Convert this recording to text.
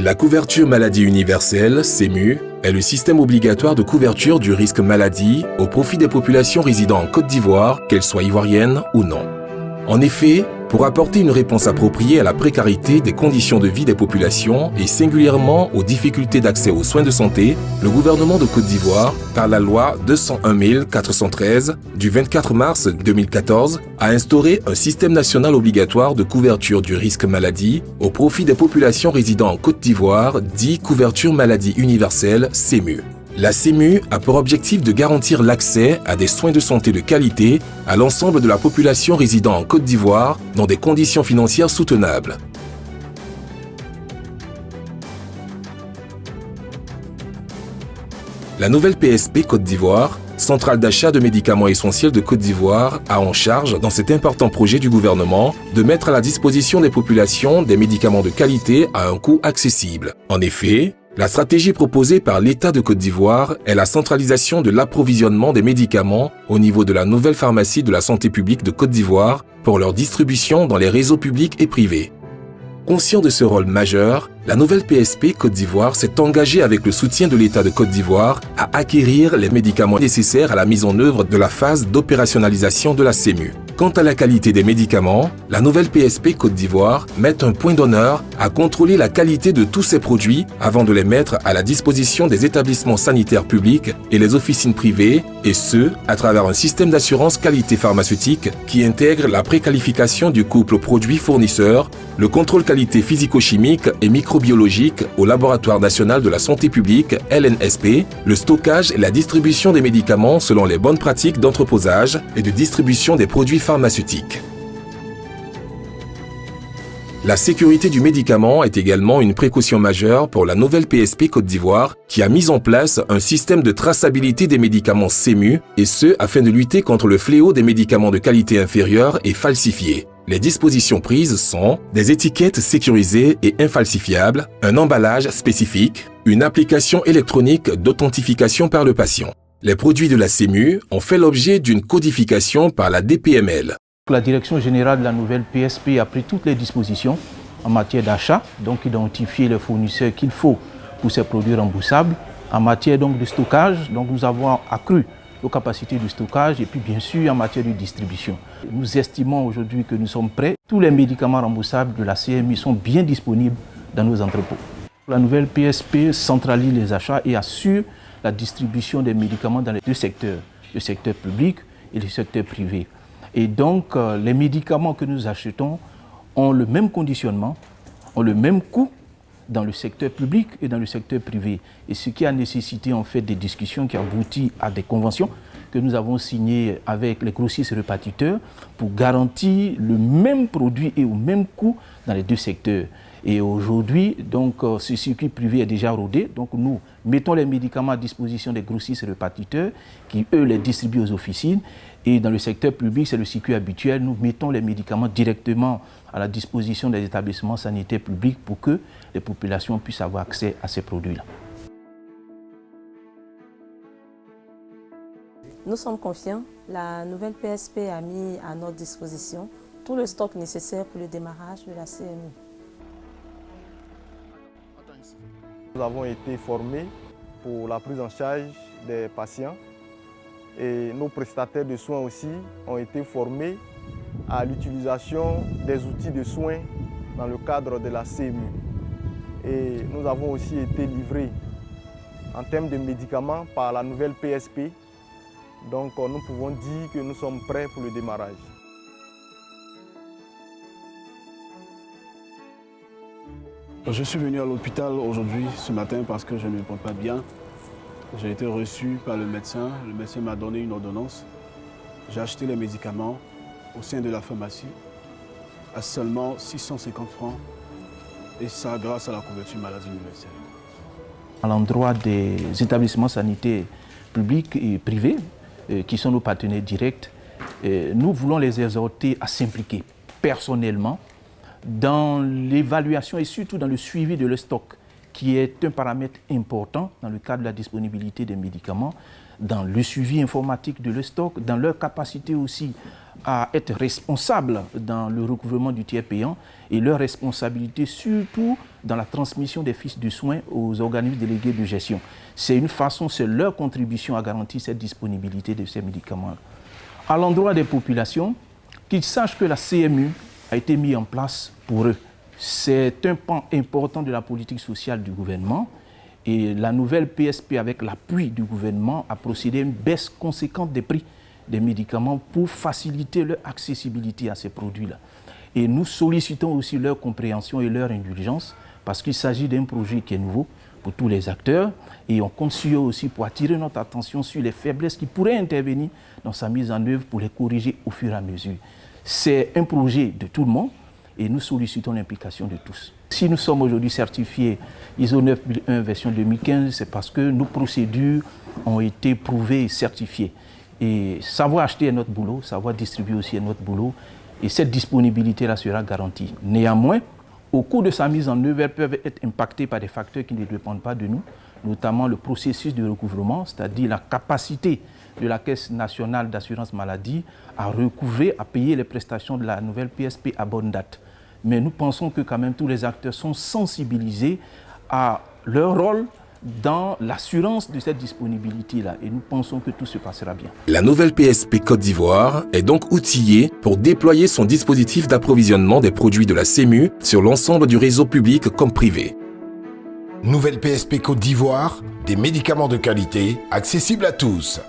La couverture maladie universelle, CMU, est le système obligatoire de couverture du risque maladie au profit des populations résidant en Côte d'Ivoire, qu'elles soient ivoiriennes ou non. En effet, pour apporter une réponse appropriée à la précarité des conditions de vie des populations et singulièrement aux difficultés d'accès aux soins de santé, le gouvernement de Côte d'Ivoire, par la loi 201 413 du 24 mars 2014, a instauré un système national obligatoire de couverture du risque maladie au profit des populations résidant en Côte d'Ivoire, dit couverture maladie universelle CMU. La CMU a pour objectif de garantir l'accès à des soins de santé de qualité à l'ensemble de la population résidant en Côte d'Ivoire dans des conditions financières soutenables. La nouvelle PSP Côte d'Ivoire, centrale d'achat de médicaments essentiels de Côte d'Ivoire, a en charge, dans cet important projet du gouvernement, de mettre à la disposition des populations des médicaments de qualité à un coût accessible. En effet, la stratégie proposée par l'État de Côte d'Ivoire est la centralisation de l'approvisionnement des médicaments au niveau de la nouvelle pharmacie de la santé publique de Côte d'Ivoire pour leur distribution dans les réseaux publics et privés. Conscient de ce rôle majeur, la nouvelle PSP Côte d'Ivoire s'est engagée avec le soutien de l'État de Côte d'Ivoire à acquérir les médicaments nécessaires à la mise en œuvre de la phase d'opérationnalisation de la CMU. Quant à la qualité des médicaments, la nouvelle PSP Côte d'Ivoire met un point d'honneur à contrôler la qualité de tous ces produits avant de les mettre à la disposition des établissements sanitaires publics et les officines privées, et ce, à travers un système d'assurance qualité pharmaceutique qui intègre la préqualification du couple produit-fournisseur, le contrôle qualité physico-chimique et microbiologique au Laboratoire national de la santé publique, LNSP, le stockage et la distribution des médicaments selon les bonnes pratiques d'entreposage et de distribution des produits pharmaceutiques. La sécurité du médicament est également une précaution majeure pour la nouvelle PSP Côte d'Ivoire qui a mis en place un système de traçabilité des médicaments CMU et ce afin de lutter contre le fléau des médicaments de qualité inférieure et falsifiés. Les dispositions prises sont des étiquettes sécurisées et infalsifiables, un emballage spécifique, une application électronique d'authentification par le patient. Les produits de la CMU ont fait l'objet d'une codification par la DPML. La direction générale de la nouvelle PSP a pris toutes les dispositions en matière d'achat, donc identifier les fournisseurs qu'il faut pour ces produits remboursables. En matière donc de stockage, donc nous avons accru nos capacités de stockage et puis bien sûr en matière de distribution. Nous estimons aujourd'hui que nous sommes prêts. Tous les médicaments remboursables de la CMU sont bien disponibles dans nos entrepôts. La nouvelle PSP centralise les achats et assure la distribution des médicaments dans les deux secteurs, le secteur public et le secteur privé. Et donc, les médicaments que nous achetons ont le même conditionnement, ont le même coût dans le secteur public et dans le secteur privé. Et ce qui a nécessité en fait des discussions qui aboutissent à des conventions que nous avons signées avec les grossistes répartiteurs pour garantir le même produit et au même coût dans les deux secteurs. Et aujourd'hui, donc, ce circuit privé est déjà rodé. Donc, nous mettons les médicaments à disposition des grossistes répartiteurs qui, eux, les distribuent aux officines. Et dans le secteur public, c'est le circuit habituel. Nous mettons les médicaments directement à la disposition des établissements sanitaires publics pour que les populations puissent avoir accès à ces produits-là. Nous sommes confiants. La nouvelle PSP a mis à notre disposition tout le stock nécessaire pour le démarrage de la CMU. Nous avons été formés pour la prise en charge des patients et nos prestataires de soins aussi ont été formés à l'utilisation des outils de soins dans le cadre de la CMU. Et nous avons aussi été livrés en termes de médicaments par la nouvelle PSP. Donc nous pouvons dire que nous sommes prêts pour le démarrage. Je suis venu à l'hôpital aujourd'hui, ce matin, parce que je ne me porte pas bien. J'ai été reçu par le médecin m'a donné une ordonnance. J'ai acheté les médicaments au sein de la pharmacie à seulement 650 francs, et ça grâce à la couverture maladie universelle. À l'endroit des établissements sanitaires publics et privés, qui sont nos partenaires directs, nous voulons les exhorter à s'impliquer personnellement dans l'évaluation et surtout dans le suivi de leur stock, qui est un paramètre important dans le cadre de la disponibilité des médicaments, dans le suivi informatique de leur stock, dans leur capacité aussi à être responsables dans le recouvrement du tiers payant et leur responsabilité surtout dans la transmission des fiches de soins aux organismes délégués de gestion. C'est leur contribution à garantir cette disponibilité de ces médicaments. À l'endroit des populations, qu'ils sachent que la CMU a été mise en place pour eux. C'est un pan important de la politique sociale du gouvernement et la nouvelle PSP, avec l'appui du gouvernement, a procédé à une baisse conséquente des prix des médicaments pour faciliter leur accessibilité à ces produits-là. Et nous sollicitons aussi leur compréhension et leur indulgence parce qu'il s'agit d'un projet qui est nouveau pour tous les acteurs et on compte sur eux aussi pour attirer notre attention sur les faiblesses qui pourraient intervenir dans sa mise en œuvre pour les corriger au fur et à mesure. C'est un projet de tout le monde et nous sollicitons l'implication de tous. Si nous sommes aujourd'hui certifiés ISO 9001 version 2015, c'est parce que nos procédures ont été prouvées et certifiées. Et savoir acheter est notre boulot, savoir distribuer aussi est notre boulot. Et cette disponibilité-là sera garantie. Néanmoins, au cours de sa mise en œuvre, elles peuvent être impactées par des facteurs qui ne dépendent pas de nous, notamment le processus de recouvrement, c'est-à-dire la capacité de la Caisse nationale d'assurance maladie à recouvrer, à payer les prestations de la nouvelle PSP à bonne date. Mais nous pensons que quand même tous les acteurs sont sensibilisés à leur rôle dans l'assurance de cette disponibilité-là. Et nous pensons que tout se passera bien. La nouvelle PSP Côte d'Ivoire est donc outillée pour déployer son dispositif d'approvisionnement des produits de la CMU sur l'ensemble du réseau public comme privé. Nouvelle PSP Côte d'Ivoire, des médicaments de qualité accessibles à tous.